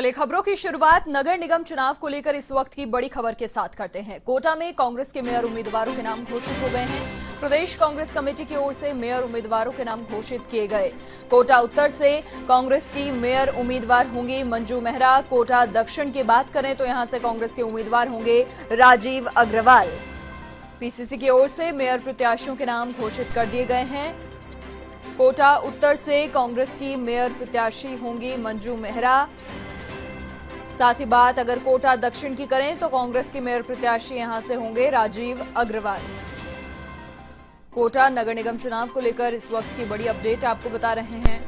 चलिए खबरों की शुरुआत नगर निगम चुनाव को लेकर इस वक्त की बड़ी खबर के साथ करते हैं। कोटा में कांग्रेस के मेयर उम्मीदवारों के नाम घोषित हो गए हैं। प्रदेश कांग्रेस कमेटी की ओर से मेयर उम्मीदवारों के नाम घोषित किए गए। कोटा उत्तर से कांग्रेस की मेयर उम्मीदवार होंगी मंजू मेहरा। कोटा दक्षिण की बात करें तो यहां से कांग्रेस के उम्मीदवार होंगे राजीव अग्रवाल। पीसीसी की ओर से मेयर प्रत्याशियों के नाम घोषित कर दिए गए हैं। कोटा उत्तर से कांग्रेस की मेयर प्रत्याशी होंगी मंजू मेहरा। साथ ही बात अगर कोटा दक्षिण की करें तो कांग्रेस के मेयर प्रत्याशी यहां से होंगे राजीव अग्रवाल। कोटा नगर निगम चुनाव को लेकर इस वक्त की बड़ी अपडेट आपको बता रहे हैं।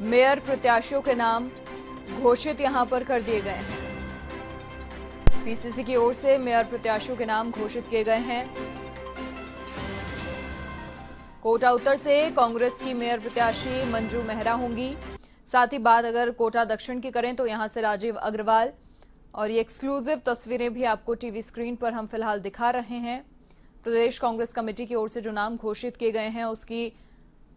मेयर प्रत्याशियों के नाम घोषित यहां पर कर दिए गए हैं। पीसीसी की ओर से मेयर प्रत्याशियों के नाम घोषित किए गए हैं। कोटा उत्तर से कांग्रेस की मेयर प्रत्याशी मंजू मेहरा होंगी। साथ ही बात अगर कोटा दक्षिण की करें तो यहां से राजीव अग्रवाल। और ये एक्सक्लूसिव तस्वीरें भी आपको टीवी स्क्रीन पर हम फिलहाल दिखा रहे हैं। प्रदेश कांग्रेस कमेटी की ओर से जो नाम घोषित किए गए हैं उसकी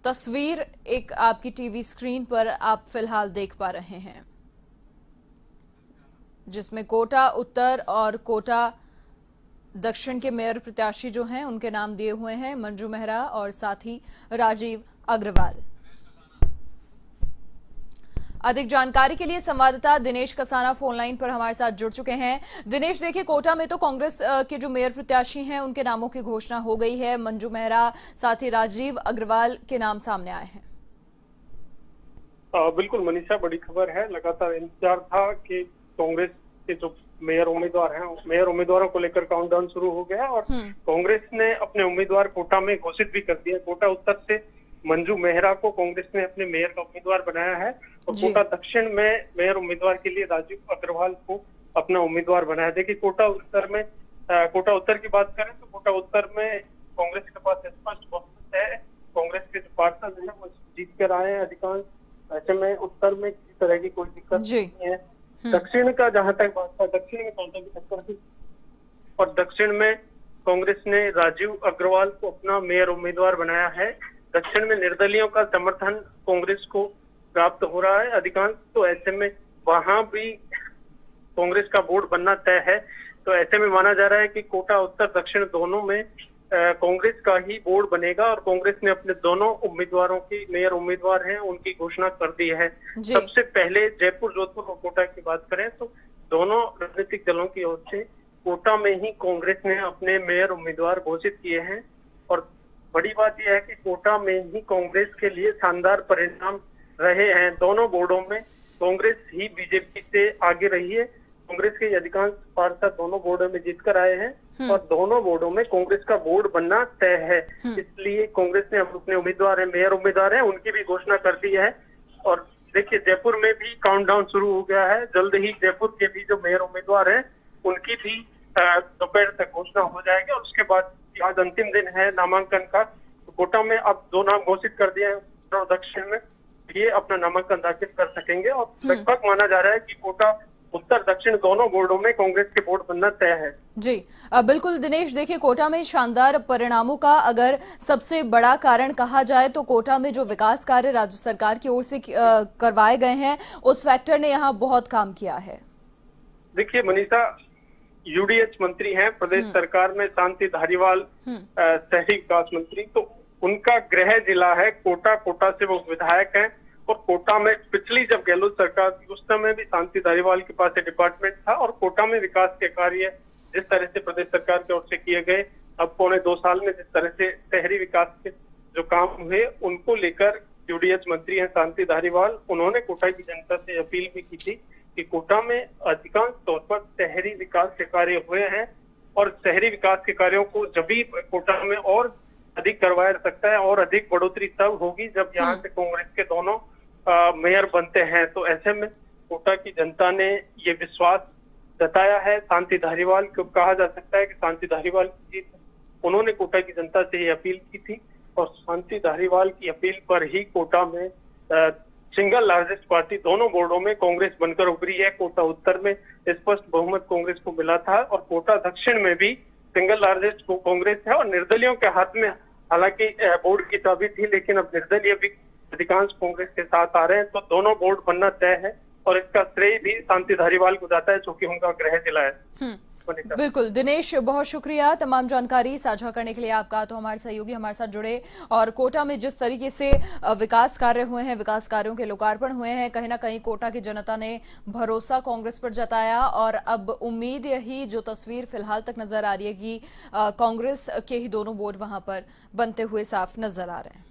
तस्वीर एक आपकी टीवी स्क्रीन पर आप फिलहाल देख पा रहे हैं, जिसमें कोटा उत्तर और कोटा दक्षिण के मेयर प्रत्याशी जो हैं उनके नाम दिए हुए हैं, मंजू मेहरा और साथ ही राजीव अग्रवाल। अधिक जानकारी के लिए संवाददाता दिनेश कसाना फोन लाइन पर हमारे साथ जुड़ चुके हैं। दिनेश, देखिए कोटा में तो कांग्रेस के जो मेयर प्रत्याशी हैं उनके नामों की घोषणा हो गई है। मंजू मेहरा साथ ही राजीव अग्रवाल के नाम सामने आए हैं। बिल्कुल मनीषा, बड़ी खबर है। लगातार इंतजार था कि कांग्रेस के जो मेयर उम्मीदवार हैं, मेयर उम्मीदवारों को लेकर काउंटडाउन शुरू हो गया और कांग्रेस ने अपने उम्मीदवार कोटा में घोषित भी कर दिया। कोटा उत्तर से मंजू मेहरा को कांग्रेस ने अपने मेयर का उम्मीदवार बनाया है और कोटा दक्षिण में मेयर उम्मीदवार के लिए राजीव अग्रवाल को अपना उम्मीदवार बनाया। देखिए कोटा उत्तर की बात करें तो कोटा उत्तर में कांग्रेस के पास स्पष्ट बहुमत है। कांग्रेस के जो पार्षद हैं वो जीत कर आए हैं अधिकांश। ऐसे में उत्तर में किसी तरह की कोई दिक्कत नहीं है। दक्षिण का जहां तक बात था, दक्षिण में कांटा की टक्कर थी और दक्षिण में कांग्रेस ने राजीव अग्रवाल को अपना मेयर उम्मीदवार बनाया है। दक्षिण में निर्दलियों का समर्थन कांग्रेस को प्राप्त हो रहा है अधिकांश, तो ऐसे में वहां भी कांग्रेस का बोर्ड बनना तय है। तो ऐसे में माना जा रहा है कि कोटा उत्तर दक्षिण दोनों में कांग्रेस का ही बोर्ड बनेगा और कांग्रेस ने अपने दोनों उम्मीदवारों की, मेयर उम्मीदवार हैं उनकी घोषणा कर दी है। सबसे पहले जयपुर, जोधपुर और कोटा की बात करें तो दोनों राजनीतिक दलों की ओर से कोटा में ही कांग्रेस ने अपने मेयर उम्मीदवार घोषित किए हैं। और बड़ी बात यह है कि कोटा में ही कांग्रेस के लिए शानदार परिणाम रहे हैं। दोनों बोर्डों में कांग्रेस ही बीजेपी से आगे रही है। कांग्रेस के अधिकांश पार्षद दोनों बोर्डों में जीतकर आए हैं और दोनों बोर्डों में कांग्रेस का बोर्ड बनना तय है। इसलिए कांग्रेस ने अपने उम्मीदवार है, मेयर उम्मीदवार है, उनकी भी घोषणा कर दी है। और देखिए जयपुर में भी काउंटडाउन शुरू हो गया है। जल्द ही जयपुर के भी जो मेयर उम्मीदवार है उनकी भी दोपहर तक घोषणा हो जाएगी और उसके बाद आज अंतिम दिन है नामांकन का। तो कोटा में अब दो नाम घोषित कर दिए हैं और दक्षिण में ये अपना नामांकन दाखिल कर सकेंगे और लगभग माना जा रहा है कि कोटा उत्तर दक्षिण दोनों बोर्डों में कांग्रेस के बोर्ड बनना तय है। जी बिल्कुल दिनेश, देखिए कोटा में शानदार परिणामों का अगर सबसे बड़ा कारण कहा जाए तो कोटा में जो विकास कार्य राज्य सरकार की ओर से करवाए गए हैं उस फैक्टर ने यहाँ बहुत काम किया है। देखिए मनीषा, यूडीएच मंत्री हैं प्रदेश सरकार में शांति धारीवाल, शहरी विकास मंत्री, तो उनका गृह जिला है कोटा। कोटा से वो विधायक हैं और कोटा में पिछली जब गहलोत सरकार थी उस समय भी शांति धारीवाल के पास डिपार्टमेंट था और कोटा में विकास के कार्य जिस तरह से प्रदेश सरकार की ओर से किए गए, अब पौने 2 साल में जिस तरह से शहरी विकास के जो काम हुए उनको लेकर यूडीएच मंत्री हैं शांति धारीवाल। उन्होंने कोटा की जनता से अपील भी की थी कि कोटा में अधिकांश तौर पर शहरी विकास के कार्य हुए हैं और शहरी विकास के कार्यों को जब भी कोटा में और अधिक करवाया जा सकता है और अधिक बढ़ोतरी तब होगी जब यहाँ से कांग्रेस के दोनों मेयर बनते हैं। तो ऐसे में कोटा की जनता ने ये विश्वास जताया है। शांति धारीवाल को कहा जा सकता है कि शांति धारीवाल की जीत, उन्होंने कोटा की जनता से ये अपील की थी और शांति धारीवाल की अपील पर ही कोटा में सिंगल लार्जेस्ट पार्टी दोनों बोर्डों में कांग्रेस बनकर उभरी है। कोटा उत्तर में स्पष्ट बहुमत कांग्रेस को मिला था और कोटा दक्षिण में भी सिंगल लार्जेस्ट कांग्रेस है और निर्दलियों के हाथ में हालांकि बोर्ड की चाबी थी, लेकिन अब निर्दलीय भी अधिकांश कांग्रेस के साथ आ रहे हैं, तो दोनों बोर्ड बनना तय है। और इसका श्रेय भी शांति धारीवाल को जाता है, जो कि उनका गृह जिला है। बिल्कुल दिनेश, बहुत शुक्रिया तमाम जानकारी साझा करने के लिए आपका। तो हमारे सहयोगी हमारे साथ जुड़े और कोटा में जिस तरीके से विकास कार्य हुए हैं, विकास कार्यों के लोकार्पण हुए हैं, कहीं ना कहीं कोटा की जनता ने भरोसा कांग्रेस पर जताया और अब उम्मीद यही जो तस्वीर फिलहाल तक नजर आ रही है कि कांग्रेस के ही दोनों बोर्ड वहां पर बनते हुए साफ नजर आ रहे हैं।